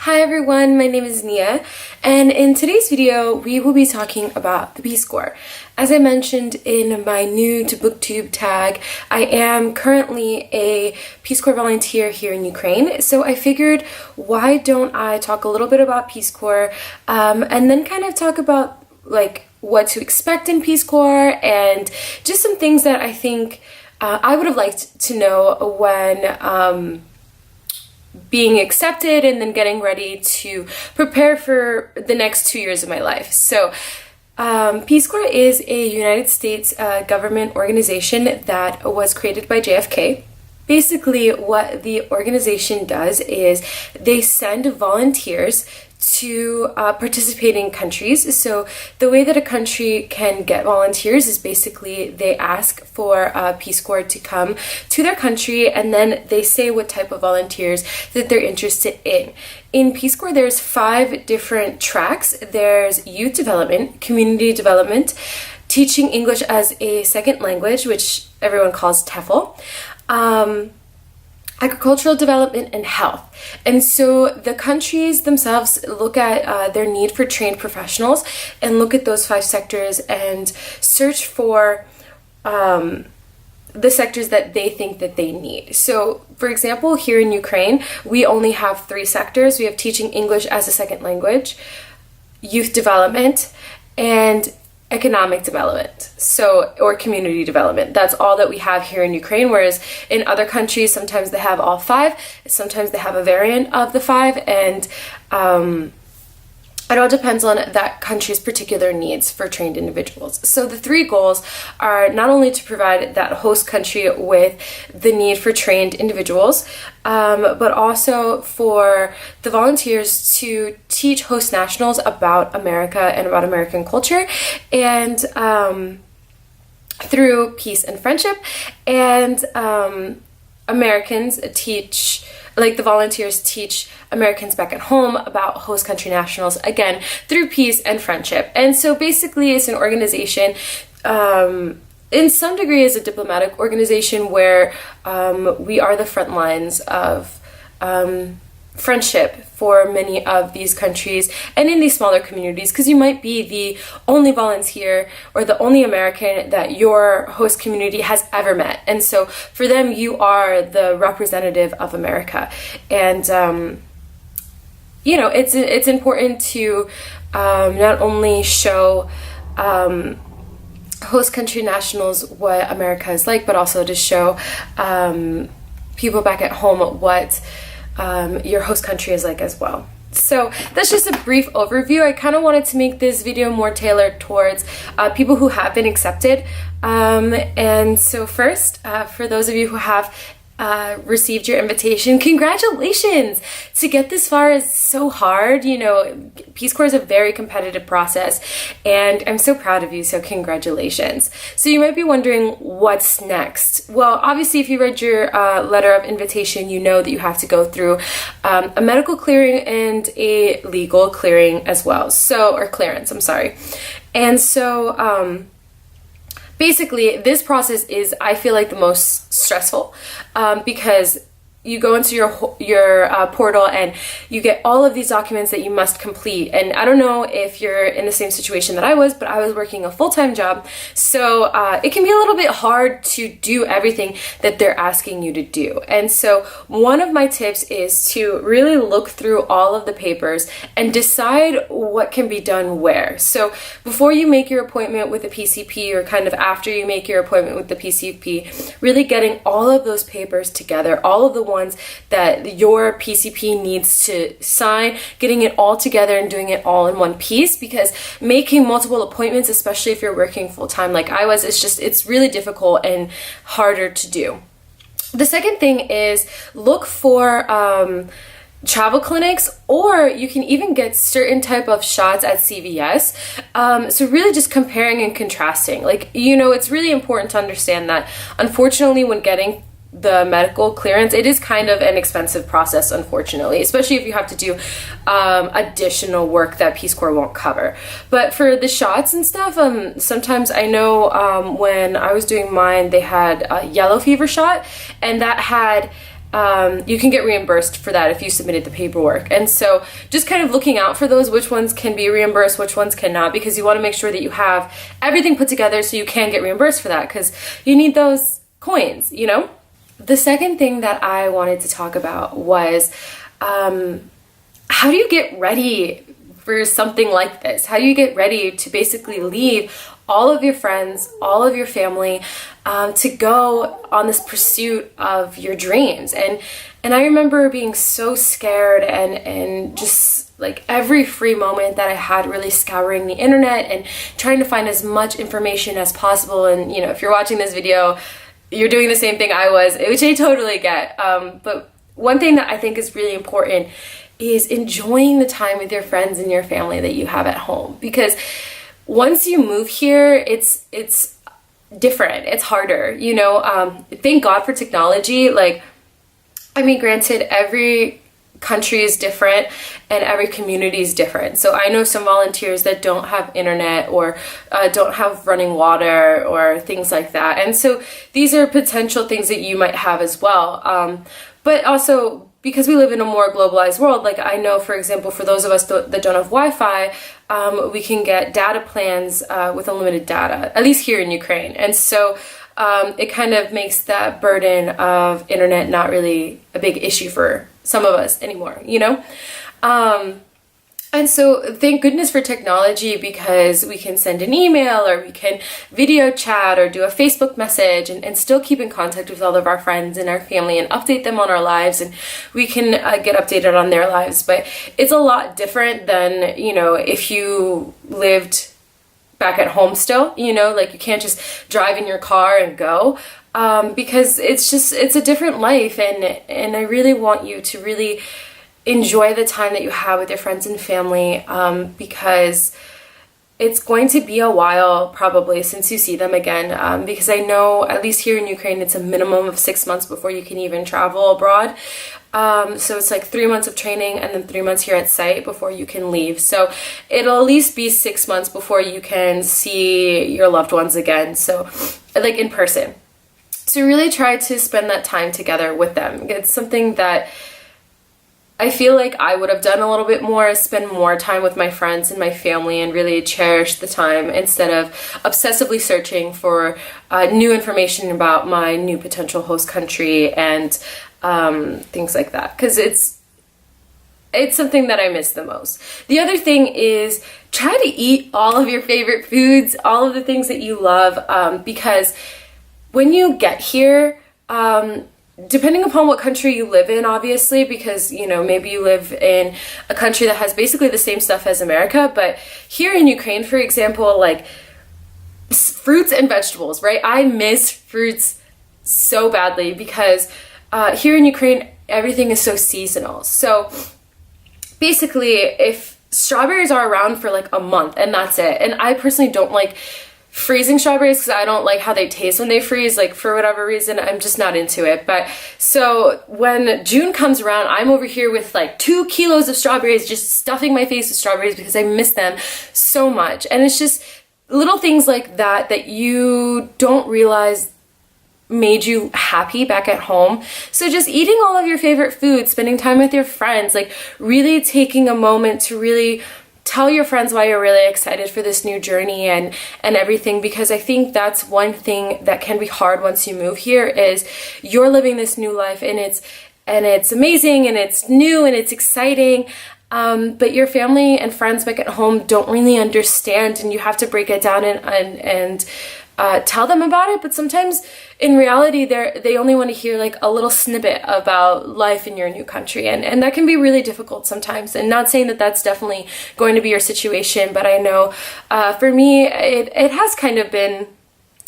Hi everyone, my name is Nia, and in today's video we will be talking about the Peace Corps. As I mentioned in my new to BookTube tag, I am currently a Peace Corps volunteer here in Ukraine, so I figured why don't I talk a little bit about Peace Corps and then kind of talk about what to expect in Peace Corps and just some things that I think I would have liked to know when being accepted and then getting ready to prepare for the next 2 years of my life. So Peace Corps is a United States government organization that was created by JFK. Basically, what the organization does is they send volunteers to participating countries. So the way that a country can get volunteers is basically they ask for Peace Corps to come to their country, and then they say what type of volunteers that they're interested in. In Peace Corps, there's 5 different tracks. There's youth development, community development, teaching English as a second language, which everyone calls TEFL, agricultural development, and health. And so the countries themselves look at their need for trained professionals and look at those 5 sectors and search for the sectors that they think that they need. So for example, here in Ukraine, we only have 3 sectors. We have teaching English as a second language, youth development, and economic development, or community development. That's all that we have here in Ukraine, whereas in other countries, sometimes they have all 5, sometimes they have a variant of the 5, and it all depends on that country's particular needs for trained individuals. So the 3 goals are not only to provide that host country with the need for trained individuals, but also for the volunteers to teach host nationals about America and about American culture, and through peace and friendship, and Americans teach, the volunteers teach Americans back at home about host country nationals, again, through peace and friendship. And so basically it's an organization, in some degree is a diplomatic organization where we are the front lines of friendship for many of these countries and in these smaller communities, because you might be the only volunteer or the only American that your host community has ever met. And so for them, you are the representative of America. And it's important to not only show host country nationals what America is like, but also to show people back at home what your host country is like as well. So that's just a brief overview. I kind of wanted to make this video more tailored towards people who have been accepted. And so first, for those of you who have received your invitation, congratulations! To get this far is so hard. Peace Corps is a very competitive process, and I'm so proud of you, so congratulations. So you might be wondering what's next. Well, obviously if you read your letter of invitation, you know that you have to go through a medical clearing and a legal clearing as well. Or clearance, I'm sorry. And so basically, this process is, I feel like, the most stressful because you go into your portal and you get all of these documents that you must complete. And I don't know if you're in the same situation that I was, but I was working a full-time job, so it can be a little bit hard to do everything that they're asking you to do. And so one of my tips is to really look through all of the papers and decide what can be done where. So before you make your appointment with the PCP, or kind of after you make your appointment with the PCP, really getting all of those papers together, all of the ones that your PCP needs to sign, getting it all together and doing it all in one piece, because making multiple appointments, especially if you're working full-time like I was, it's really difficult and harder to do. The second thing is look for travel clinics, or you can even get certain type of shots at CVS. So really just comparing and contrasting. It's really important to understand that, unfortunately, when getting the medical clearance, it is kind of an expensive process, unfortunately, especially if you have to do additional work that Peace Corps won't cover. But for the shots and stuff, sometimes I know when I was doing mine, they had a yellow fever shot, and that had you can get reimbursed for that if you submitted the paperwork. And so just kind of looking out for those, which ones can be reimbursed, which ones cannot, because you want to make sure that you have everything put together so you can get reimbursed for that, because you need those coins, you know? The second thing that I wanted to talk about was how do you get ready for something like this? How do you get ready to basically leave all of your friends, all of your family, to go on this pursuit of your dreams? And I remember being so scared and just like every free moment that I had really scouring the internet and trying to find as much information as possible. And, you know, if you're watching this video, you're doing the same thing I was, which I totally get. But one thing that I think is really important is enjoying the time with your friends and your family that you have at home. Because once you move here, it's different. It's harder, you know. Thank God for technology. Like, I mean, granted, every country is different and every community is different. So I know some volunteers that don't have internet or don't have running water or things like that. And so these are potential things that you might have as well. But also, because we live in a more globalized world, like I know, for example, for those of us that don't have Wi-Fi, we can get data plans with unlimited data, at least here in Ukraine. And so it kind of makes that burden of internet not really a big issue for some of us anymore, you know? And so thank goodness for technology, because we can send an email or we can video chat or do a Facebook message and still keep in contact with all of our friends and our family and update them on our lives, and we can get updated on their lives. But it's a lot different than, you know, if you lived back at home still, you know, like you can't just drive in your car and go. Because it's a different life, and I really want you to really enjoy the time that you have with your friends and family, because it's going to be a while probably since you see them again, because I know at least here in Ukraine it's a minimum of 6 months before you can even travel abroad. So it's like 3 months of training and then 3 months here at site before you can leave. So it'll at least be 6 months before you can see your loved ones again, so like in person. So really try to spend that time together with them. It's something that I feel like I would have done a little bit more, spend more time with my friends and my family and really cherish the time instead of obsessively searching for new information about my new potential host country and things like that. Because it's something that I miss the most. The other thing is try to eat all of your favorite foods, all of the things that you love, because when you get here, depending upon what country you live in, obviously, because, you know, maybe you live in a country that has basically the same stuff as America, but here in Ukraine, for example, like fruits and vegetables, right? I miss fruits so badly because here in Ukraine, everything is so seasonal. So basically, if strawberries are around for like a month and that's it, and I personally don't like freezing strawberries because I don't like how they taste when they freeze, like for whatever reason, I'm just not into it. But so when June comes around, I'm over here with like 2 kilos of strawberries, just stuffing my face with strawberries because I miss them so much. And it's just little things like that that you don't realize made you happy back at home. So just eating all of your favorite foods, spending time with your friends, like really taking a moment to really tell your friends why you're really excited for this new journey and everything, because I think that's one thing that can be hard once you move here is you're living this new life and it's amazing and it's new and it's exciting, but your family and friends back at home don't really understand, and you have to break it down and tell them about it. But sometimes in reality they only want to hear like a little snippet about life in your new country, and that can be really difficult sometimes. And not saying that that's definitely going to be your situation, but I know for me it has kind of been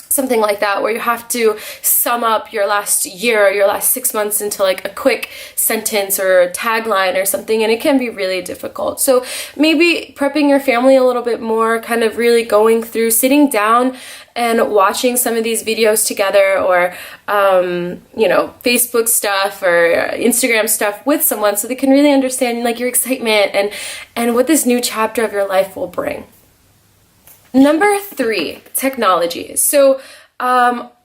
something like that, where you have to sum up your last year or your last 6 months into like a quick sentence or a tagline or something, and it can be really difficult. So maybe prepping your family a little bit more, kind of really going through, sitting down and watching some of these videos together, or you know, Facebook stuff or Instagram stuff with someone, so they can really understand like your excitement and what this new chapter of your life will bring. Number 3, technology. So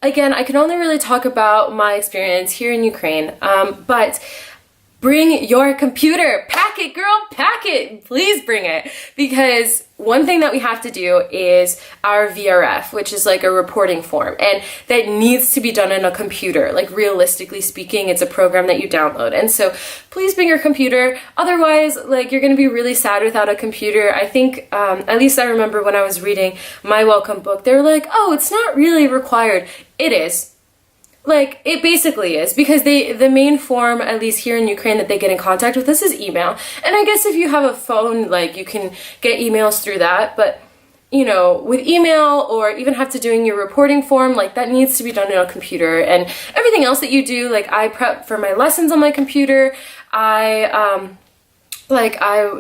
again, I can only really talk about my experience here in Ukraine, but bring your computer. Pack it, girl, pack it. Please bring it. Because one thing that we have to do is our VRF, which is like a reporting form, and that needs to be done on a computer. Like, realistically speaking, it's a program that you download. And so please bring your computer. Otherwise, like, you're going to be really sad without a computer. I think, at least I remember when I was reading my welcome book, they were like, oh, it's not really required. It is. Like, it basically is, because the main form, at least here in Ukraine, that they get in contact with us is email. And I guess if you have a phone, like, you can get emails through that. But, you know, with email, or even have to doing your reporting form, like, that needs to be done on a computer. And everything else that you do, like, I prep for my lessons on my computer. I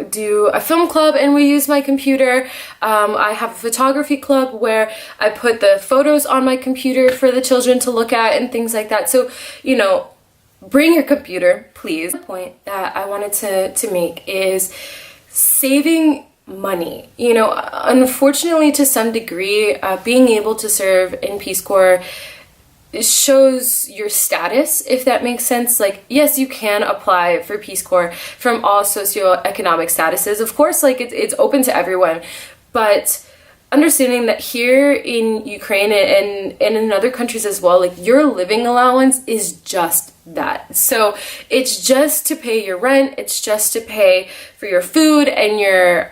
do a film club and we use my computer. I have a photography club where I put the photos on my computer for the children to look at and things like that. So, you know, bring your computer, please. The point that I wanted to make is saving money. You know, unfortunately, to some degree, being able to serve in Peace Corps shows your status, if that makes sense. Like, yes, you can apply for Peace Corps from all socioeconomic statuses. Of course, like, it's open to everyone, but understanding that here in Ukraine and in other countries as well, like, your living allowance is just that. So it's just to pay your rent, it's just to pay for your food and your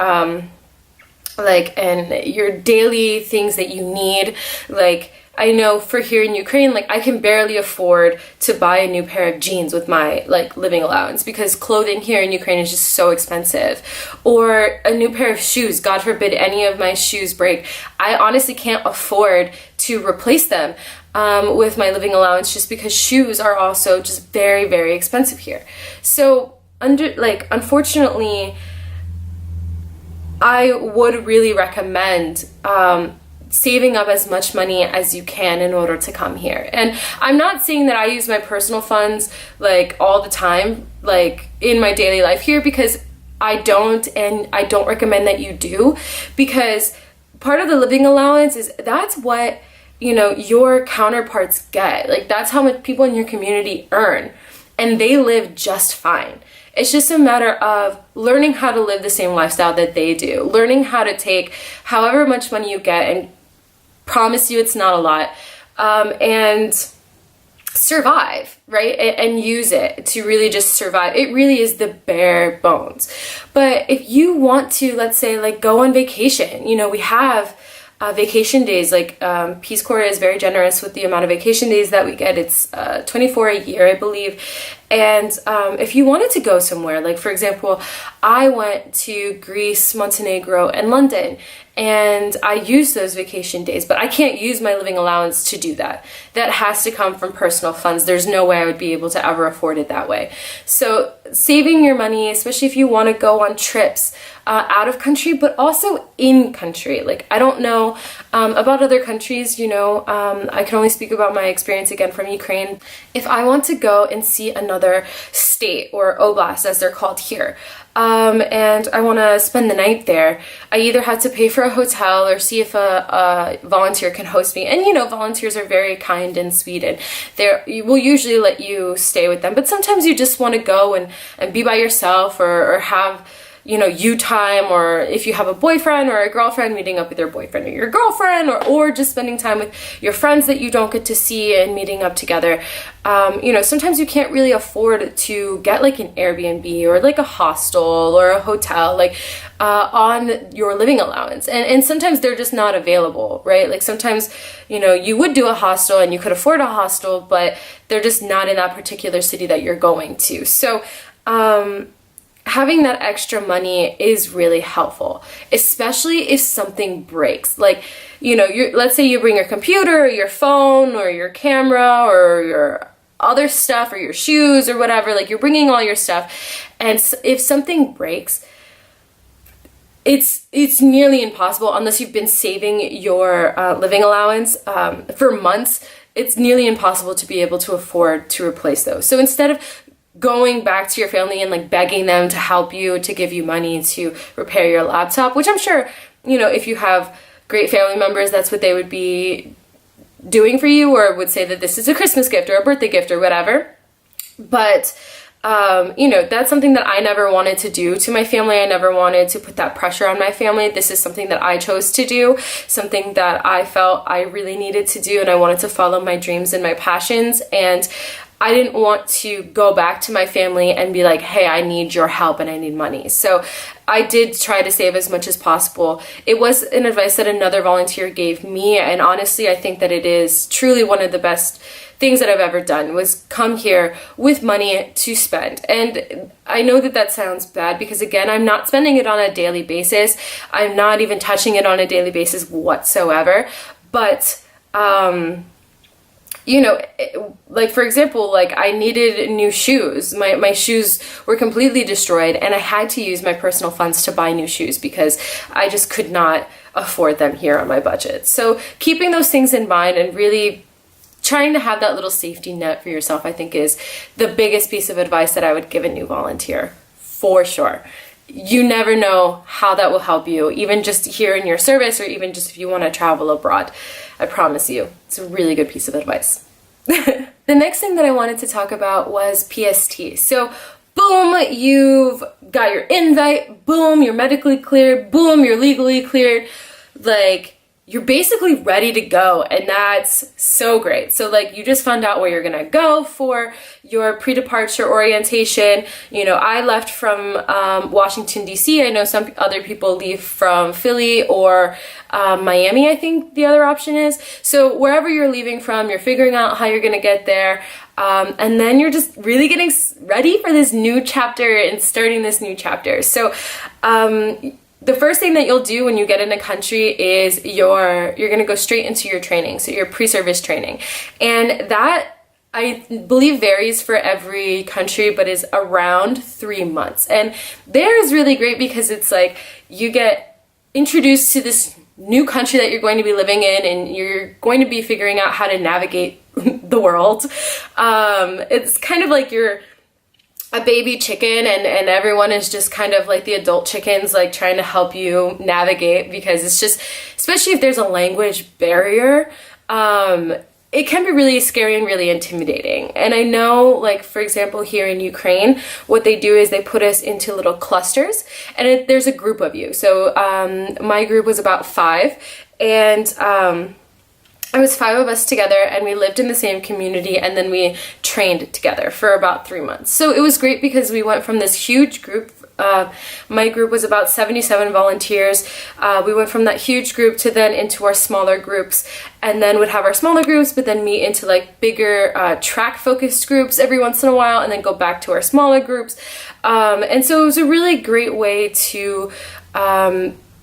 and your daily things that you need. Like, I know for here in Ukraine, like, I can barely afford to buy a new pair of jeans with my, like, living allowance, because clothing here in Ukraine is just so expensive. Or a new pair of shoes, God forbid any of my shoes break. I honestly can't afford to replace them with my living allowance, just because shoes are also just very, very expensive here. So, unfortunately, I would really recommend saving up as much money as you can in order to come here. And I'm not saying that I use my personal funds, like, all the time, like, in my daily life here, because I don't, and I don't recommend that you do, because part of the living allowance is, that's what, you know, your counterparts get. Like, that's how much people in your community earn, and they live just fine. It's just a matter of learning how to live the same lifestyle that they do, learning how to take however much money you get, and promise you it's not a lot, and survive, right? And use it to really just survive. It really is the bare bones. But if you want to, let's say, like, go on vacation, you know, we have vacation days. Like, Peace Corps is very generous with the amount of vacation days that we get. It's 24 a year, I believe. And if you wanted to go somewhere, like, for example, I went to Greece, Montenegro, and London, and I used those vacation days, but I can't use my living allowance to do that. That has to come from personal funds. There's no way I would be able to ever afford it that way. So saving your money, especially if you want to go on trips out of country, but also in country. Like, I don't know about other countries, you know, I can only speak about my experience again from Ukraine. If I want to go and see another state, or oblast as they're called here, and I want to spend the night there, I either have to pay for a hotel or see if a volunteer can host me. And, you know, volunteers are very kind and sweet, and they will usually let you stay with them. But sometimes you just want to go and be by yourself, or have, you know, you time, or if you have a boyfriend or a girlfriend, meeting up with your boyfriend or your girlfriend, or just spending time with your friends that you don't get to see and meeting up together. You know, sometimes you can't really afford to get, like, an Airbnb or, like, a hostel or a hotel, like, on your living allowance. And sometimes they're just not available, right? Like, sometimes, you know, you would do a hostel and you could afford a hostel, but they're just not in that particular city that you're going to. So, having that extra money is really helpful, especially if something breaks. Like, you know, let's say you bring your computer or your phone or your camera or your other stuff or your shoes or whatever, like, you're bringing all your stuff, and if something breaks, it's nearly impossible, unless you've been saving your living allowance for months, it's nearly impossible to be able to afford to replace those. So instead of going back to your family and, like, begging them to help you, to give you money to repair your laptop, which I'm sure, you know, if you have great family members, that's what they would be doing for you, or would say that this is a Christmas gift or a birthday gift or whatever. But you know, that's something that I never wanted to do to my family. I never wanted to put that pressure on my family. This is something that I chose to do, something that I felt I really needed to do, and I wanted to follow my dreams and my passions. And I didn't want to go back to my family and be like, hey, I need your help and I need money. So I did try to save as much as possible. It was an advice that another volunteer gave me, and honestly, I think that it is truly one of the best things that I've ever done, was come here with money to spend. And I know that that sounds bad because, again, I'm not spending it on a daily basis. I'm not even touching it on a daily basis whatsoever. But you know, like for example, like I needed new shoes. My shoes were completely destroyed, and I had to use my personal funds to buy new shoes because I just could not afford them here on my budget. So keeping those things in mind and really trying to have that little safety net for yourself, I think, is the biggest piece of advice that I would give a new volunteer, for sure. You never know how that will help you, even just here in your service, or even just if you want to travel abroad. I promise you, it's a really good piece of advice. The next thing that I wanted to talk about was PST. So boom, you've got your invite, boom, you're medically cleared, boom, you're legally cleared. Like, you're basically ready to go, and that's so great. So like, you just found out where you're gonna go for your pre-departure orientation. You know, I left from Washington, D.C. I know some other people leave from Philly or Miami, I think the other option is. So wherever you're leaving from, you're figuring out how you're gonna get there. And then you're just really getting ready for this new chapter and starting this new chapter. So the first thing that you'll do when you get in a country is you're going to go straight into your training, so your pre-service training. And that, I believe, varies for every country, but is around 3 months. And there is really great because it's like you get introduced to this new country that you're going to be living in, and you're going to be figuring out how to navigate the world. It's kind of like you're a baby chicken, and everyone is just kind of like the adult chickens, like trying to help you navigate, because it's just, especially if there's a language barrier, it can be really scary and really intimidating. And I know, like, for example, here in Ukraine, what they do is they put us into little clusters, and there's a group of you. So my group was about 5, and it was 5 of us together, and we lived in the same community, and then we trained together for about 3 months. So it was great because we went from this huge group. My group was about 77 volunteers. We went from that huge group to then into our smaller groups, and then would have our smaller groups, but then meet into like bigger track-focused groups every once in a while, and then go back to our smaller groups. And so it was a really great way to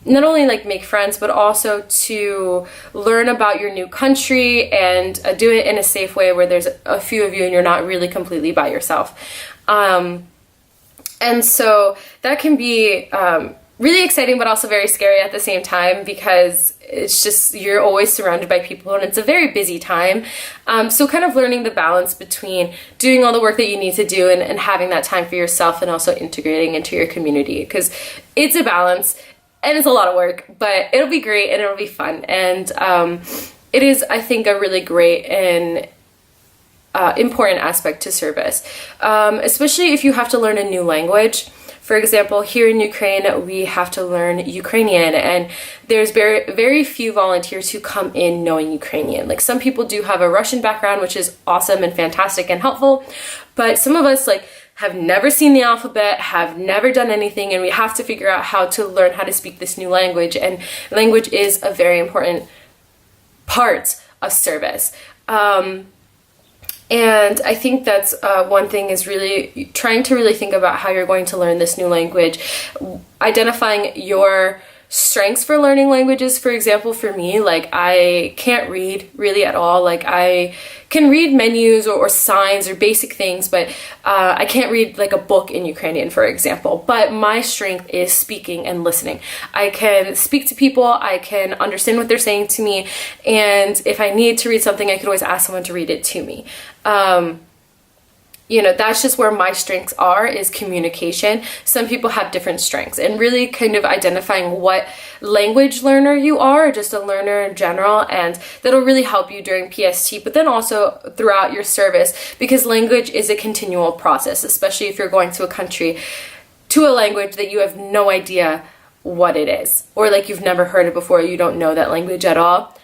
not only like make friends, but also to learn about your new country and do it in a safe way where there's a few of you and you're not really completely by yourself. And so that can be really exciting, but also very scary at the same time, because it's just, you're always surrounded by people and it's a very busy time. So kind of learning the balance between doing all the work that you need to do and having that time for yourself, and also integrating into your community, because it's a balance. And it's a lot of work, but it'll be great and it'll be fun. And it is, I think, a really great and important aspect to service, especially if you have to learn a new language. For example, here in Ukraine, we have to learn Ukrainian, and there's very, very few volunteers who come in knowing Ukrainian. Like, some people do have a Russian background, which is awesome and fantastic and helpful, but some of us, like, have never seen the alphabet, have never done anything, and we have to figure out how to learn how to speak this new language. And language is a very important part of service. And I think that's one thing, is really trying to really think about how you're going to learn this new language, identifying your strengths for learning languages. For example, for me, like, I can't read really at all. Like, I can read menus or signs or basic things, but I can't read like a book in Ukrainian, for example. But my strength is speaking and listening. I can speak to people, I can understand what they're saying to me, and if I need to read something, I could always ask someone to read it to me. that's just where my strengths are, is communication. Some people have different strengths, and really kind of identifying what language learner you are, or just a learner in general, and that'll really help you during PST, but then also throughout your service, because language is a continual process, especially if you're going to a country to a language that you have no idea what it is, or like you've never heard it before, you don't know that language at all.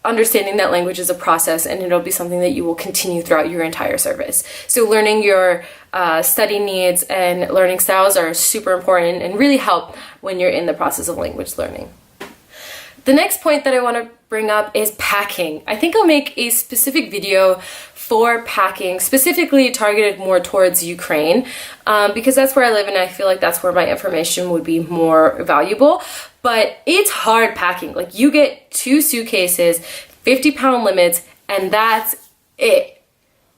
Understanding that language is a process, and it'll be something that you will continue throughout your entire service. So learning your study needs and learning styles are super important and really help when you're in the process of language learning. The next point that I want to bring up is packing. I think I'll make a specific video for packing, specifically targeted more towards Ukraine, because that's where I live and I feel like that's where my information would be more valuable. But it's hard packing. Like, you get 2 suitcases, 50-pound limits, and that's it.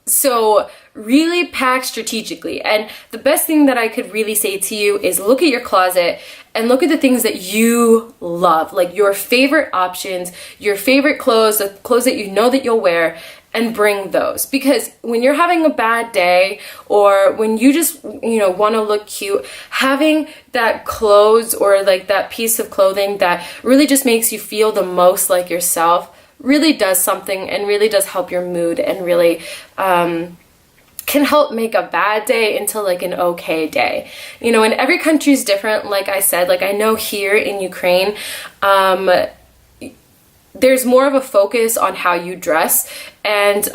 So really pack strategically. And the best thing that I could really say to you is look at your closet and look at the things that you love, like your favorite options, your favorite clothes, the clothes that you know that you'll wear, and bring those. Because when you're having a bad day, or when you just, want to look cute, having that clothes or like that piece of clothing that really just makes you feel the most like yourself really does something, and really does help your mood, and really can help make a bad day into like an okay day. And every country is different. Like I said, like I know here in Ukraine, there's more of a focus on how you dress and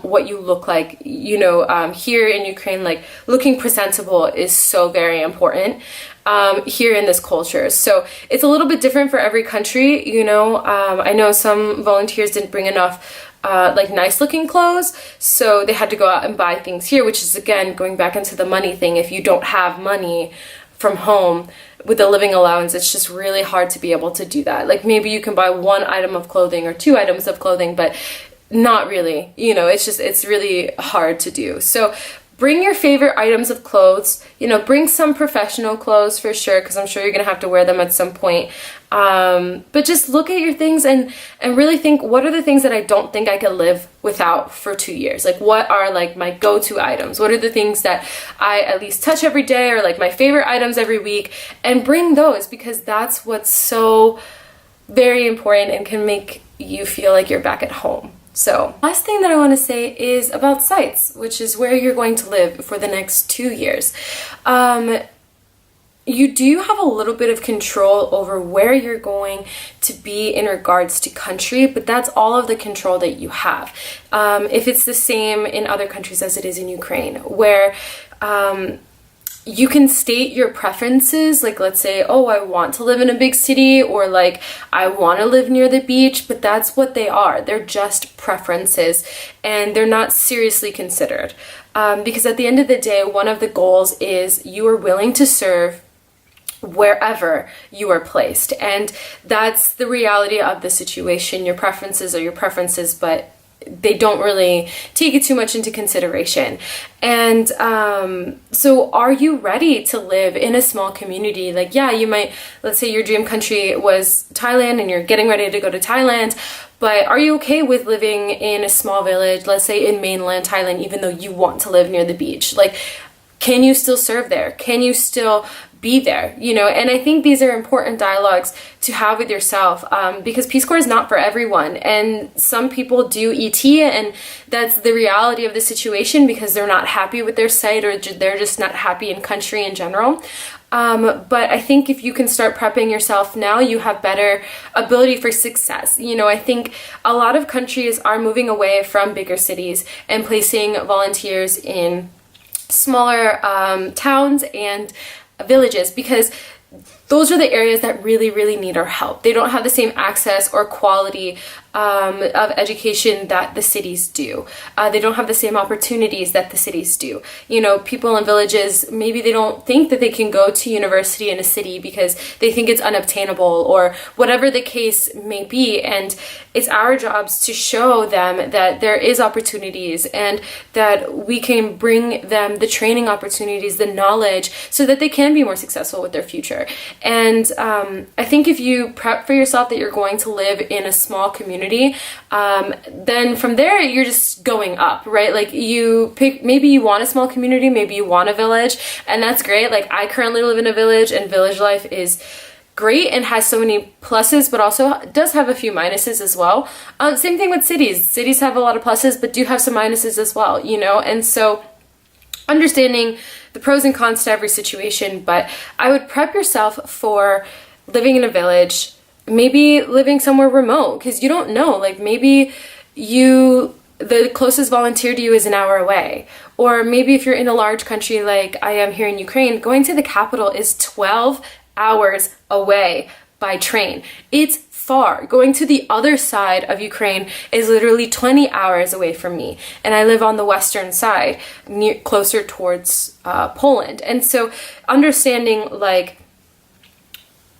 what you look like. Here in Ukraine, like looking presentable is so very important here in this culture. So it's a little bit different for every country. I know some volunteers didn't bring enough like nice looking clothes, so they had to go out and buy things here, which is again going back into the money thing. If you don't have money from home with a living allowance, it's just really hard to be able to do that. Like maybe you can buy 1 item of clothing or 2 items of clothing, but not really, it's really hard to do. So bring your favorite items of clothes, bring some professional clothes for sure, because I'm sure you're going to have to wear them at some point. But just look at your things and really think, what are the things that I don't think I could live without for 2 years? Like, what are like my go-to items? What are the things that I at least touch every day, or like my favorite items every week? And bring those, because that's what's so very important and can make you feel like you're back at home. So, last thing that I want to say is about sites, which is where you're going to live for the next 2 years. You do have a little bit of control over where you're going to be in regards to country, but that's all of the control that you have. If it's the same in other countries as it is in Ukraine, where you can state your preferences, like let's say, oh, I want to live in a big city, or like I want to live near the beach, but that's what they are. They're just preferences, and they're not seriously considered. Because at the end of the day, one of the goals is you are willing to serve wherever you are placed. And that's the reality of the situation. Your preferences are your preferences, but they don't really take it too much into consideration. And so are you ready to live in a small community? Like, yeah, you might, let's say your dream country was Thailand and you're getting ready to go to Thailand, but are you okay with living in a small village, let's say in mainland Thailand, even though you want to live near the beach? Like, can you still serve there? Can you still be there? And I think these are important dialogues to have with yourself, because Peace Corps is not for everyone, and some people do ET, and that's the reality of the situation, because they're not happy with their site, or they're just not happy in country in general. But I think if you can start prepping yourself now, you have better ability for success. I think a lot of countries are moving away from bigger cities and placing volunteers in smaller towns and villages, because those are the areas that really, really need our help. They don't have the same access or quality of education that the cities do. They don't have the same opportunities that the cities do. People in villages, maybe they don't think that they can go to university in a city because they think it's unobtainable, or whatever the case may be. And it's our jobs to show them that there is opportunities, and that we can bring them the training opportunities, the knowledge, so that they can be more successful with their future. And I think if you prep for yourself that you're going to live in a small community, then from there you're just going up, right? Like you pick, maybe you want a small community, maybe you want a village, and that's great. Like I currently live in a village, and village life is great and has so many pluses, but also does have a few minuses as well. Same thing with cities. Cities have a lot of pluses, but do have some minuses as well, you know? And so understanding the pros and cons to every situation, but I would prep yourself for living in a village, maybe living somewhere remote, because you don't know, like maybe the closest volunteer to you is an hour away. Or maybe if you're in a large country like I am here in Ukraine, going to the capital is 12 hours away by train. It's far. Going to the other side of Ukraine is literally 20 hours away from me. And I live on the western side, closer towards Poland. And so understanding, like,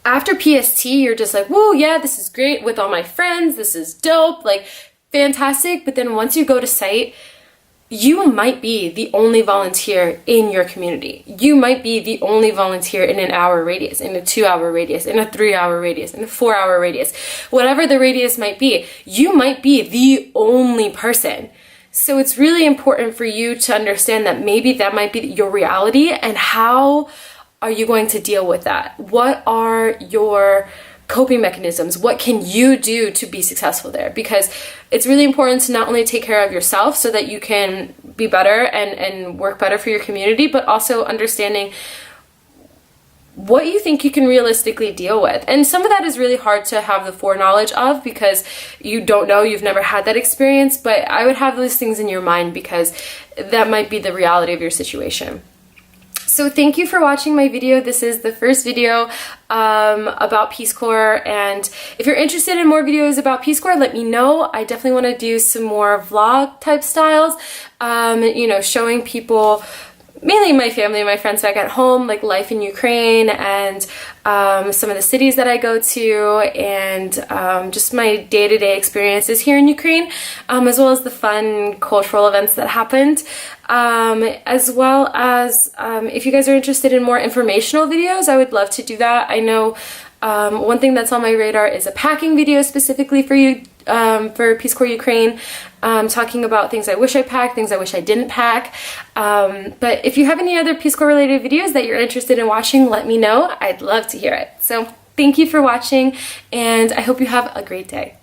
after PST, you're just like, whoa, yeah, this is great with all my friends. This is dope, like fantastic. But then once you go to site, you might be the only volunteer in your community. You might be the only volunteer in an hour radius, in a 2-hour radius, in a 3-hour radius, in a 4-hour radius. Whatever the radius might be, you might be the only person. So it's really important for you to understand that maybe that might be your reality, and how are you going to deal with that? What are your coping mechanisms? What can you do to be successful there? Because it's really important to not only take care of yourself so that you can be better and work better for your community, but also understanding what you think you can realistically deal with. And some of that is really hard to have the foreknowledge of because you don't know, you've never had that experience, but I would have those things in your mind because that might be the reality of your situation. So thank you for watching my video. This is the first video about Peace Corps, and if you're interested in more videos about Peace Corps, let me know. I definitely want to do some more vlog type styles, you know, showing people, mainly my family and my friends back at home, like life in Ukraine and some of the cities that I go to, and just my day-to-day experiences here in Ukraine, as well as the fun cultural events that happened, as well as if you guys are interested in more informational videos, I would love to do that. I know one thing that's on my radar is a packing video specifically for you, for Peace Corps Ukraine, talking about things I wish I packed, things I wish I didn't pack. But if you have any other Peace Corps related videos that you're interested in watching, let me know. I'd love to hear it. So thank you for watching, and I hope you have a great day.